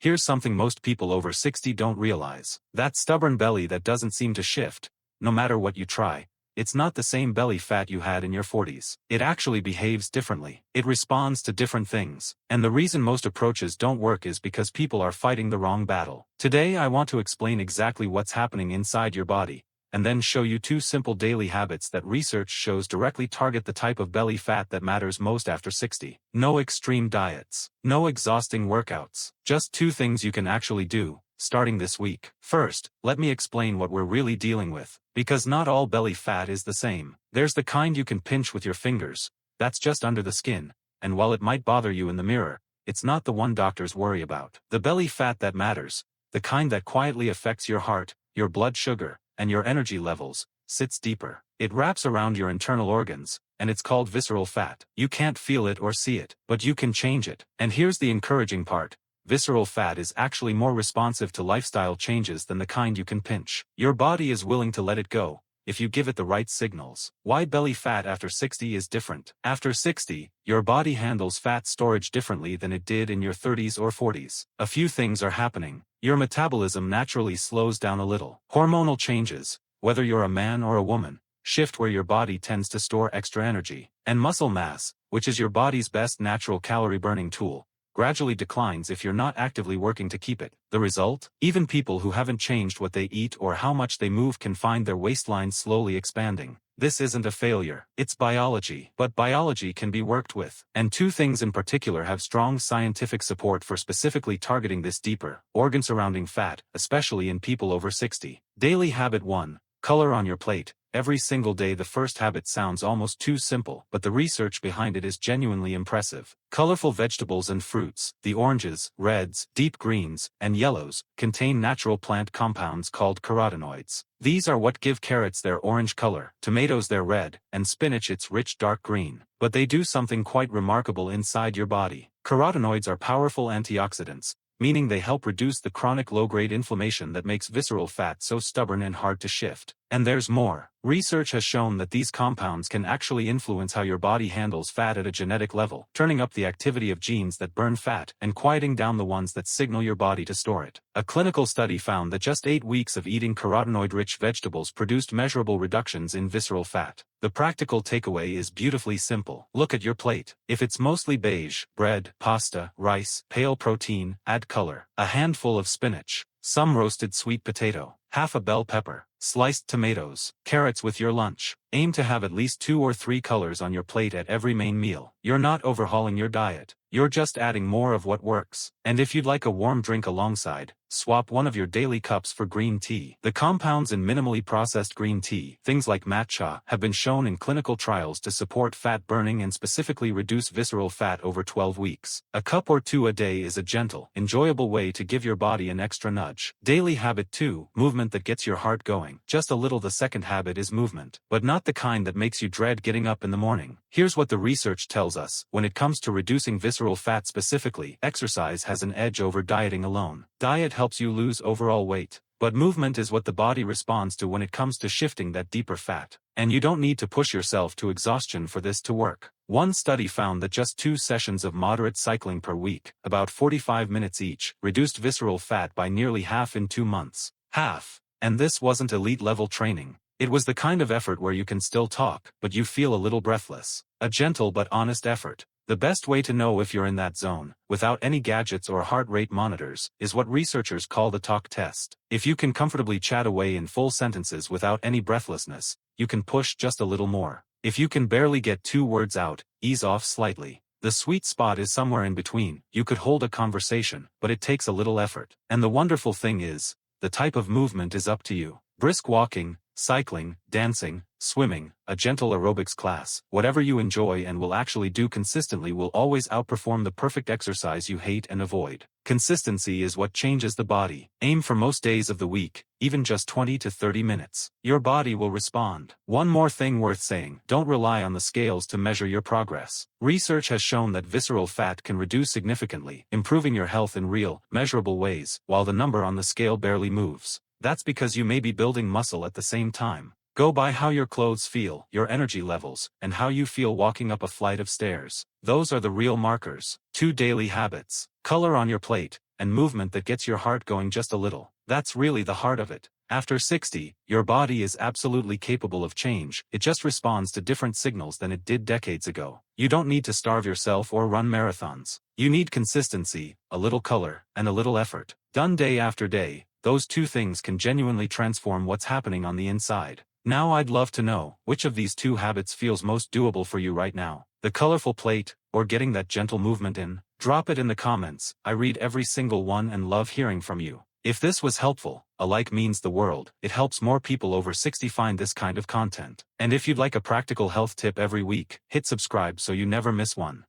Here's something most people over 60 don't realize. That stubborn belly that doesn't seem to shift, no matter what you try. It's not the same belly fat you had in your 40s. It actually behaves differently. It responds to different things. And the reason most approaches don't work is because people are fighting the wrong battle. Today I want to explain exactly what's happening inside your body, and then show you 2 simple daily habits that research shows directly target the type of belly fat that matters most after 60. No extreme diets. No exhausting workouts. Just 2 things you can actually do, starting this week. First, let me explain what we're really dealing with, because not all belly fat is the same. There's the kind you can pinch with your fingers, that's just under the skin, and while it might bother you in the mirror, it's not the one doctors worry about. The belly fat that matters, the kind that quietly affects your heart, your blood sugar, and your energy levels, sits deeper. It wraps around your internal organs, and it's called visceral fat. You can't feel it or see it, but you can change it. And here's the encouraging part. Visceral fat is actually more responsive to lifestyle changes than the kind you can pinch. Your body is willing to let it go, if you give it the right signals. Why belly fat after 60 is different. After 60, your body handles fat storage differently than it did in your 30s or 40s. A few things are happening. Your metabolism naturally slows down a little. Hormonal changes, whether you're a man or a woman, shift where your body tends to store extra energy. And muscle mass, which is your body's best natural calorie-burning tool, gradually declines if you're not actively working to keep it. The result? Even people who haven't changed what they eat or how much they move can find their waistline slowly expanding. This isn't a failure. It's biology. But biology can be worked with. And 2 things in particular have strong scientific support for specifically targeting this deeper, organ-surrounding fat, especially in people over 60. Daily habit 1. Color on your plate. Every single day. The first habit sounds almost too simple, but the research behind it is genuinely impressive. Colorful vegetables and fruits, the oranges, reds, deep greens, and yellows, contain natural plant compounds called carotenoids. These are what give carrots their orange color, tomatoes their red, and spinach its rich dark green. But they do something quite remarkable inside your body. Carotenoids are powerful antioxidants, meaning they help reduce the chronic low-grade inflammation that makes visceral fat so stubborn and hard to shift. And there's more. Research has shown that these compounds can actually influence how your body handles fat at a genetic level, turning up the activity of genes that burn fat and quieting down the ones that signal your body to store it. A clinical study found that just 8 weeks of eating carotenoid-rich vegetables produced measurable reductions in visceral fat. The practical takeaway is beautifully simple. Look at your plate. If it's mostly beige, bread, pasta, rice, pale protein, add color. A handful of spinach, some roasted sweet potato, half a bell pepper, sliced tomatoes, carrots with your lunch. Aim to have at least 2 or 3 colors on your plate at every main meal. You're not overhauling your diet. You're just adding more of what works. And if you'd like a warm drink alongside, swap one of your daily cups for green tea. The compounds in minimally processed green tea, things like matcha, have been shown in clinical trials to support fat burning and specifically reduce visceral fat over 12 weeks. A cup or 2 a day is a gentle, enjoyable way to give your body an extra nudge. Daily habit 2, movement that gets your heart going. Just a little. The second habit is movement, but not the kind that makes you dread getting up in the morning. Here's what the research tells us. When it comes to reducing visceral fat specifically, exercise has an edge over dieting alone. Diet helps you lose overall weight, but movement is what the body responds to when it comes to shifting that deeper fat. And you don't need to push yourself to exhaustion for this to work. One study found that just 2 sessions of moderate cycling per week, about 45 minutes each, reduced visceral fat by nearly half in 2 months. Half. And this wasn't elite-level training. It was the kind of effort where you can still talk, but you feel a little breathless. A gentle but honest effort. The best way to know if you're in that zone, without any gadgets or heart rate monitors, is what researchers call the talk test. If you can comfortably chat away in full sentences without any breathlessness, you can push just a little more. If you can barely get 2 words out, ease off slightly. The sweet spot is somewhere in between. You could hold a conversation, but it takes a little effort. And the wonderful thing is, the type of movement is up to you. Brisk walking, cycling, dancing, swimming, a gentle aerobics class, whatever you enjoy and will actually do consistently will always outperform the perfect exercise you hate and avoid. Consistency is what changes the body. Aim for most days of the week, even just 20 to 30 minutes. Your body will respond. One more thing worth saying, don't rely on the scales to measure your progress. Research has shown that visceral fat can reduce significantly, improving your health in real, measurable ways, while the number on the scale barely moves. That's because you may be building muscle at the same time. Go by how your clothes feel, your energy levels, and how you feel walking up a flight of stairs. Those are the real markers. 2 daily habits. Color on your plate. and movement that gets your heart going just a little. That's really the heart of it. After 60, your body is absolutely capable of change. It just responds to different signals than it did decades ago. You don't need to starve yourself or run marathons. You need consistency, a little color, and a little effort. Done day after day, those two things can genuinely transform what's happening on the inside. Now I'd love to know, which of these two habits feels most doable for you right now? The colorful plate, or getting that gentle movement in? Drop it in the comments. I read every single one and love hearing from you. If this was helpful, a like means the world. It helps more people over 60 find this kind of content. And if you'd like a practical health tip every week, hit subscribe so you never miss one.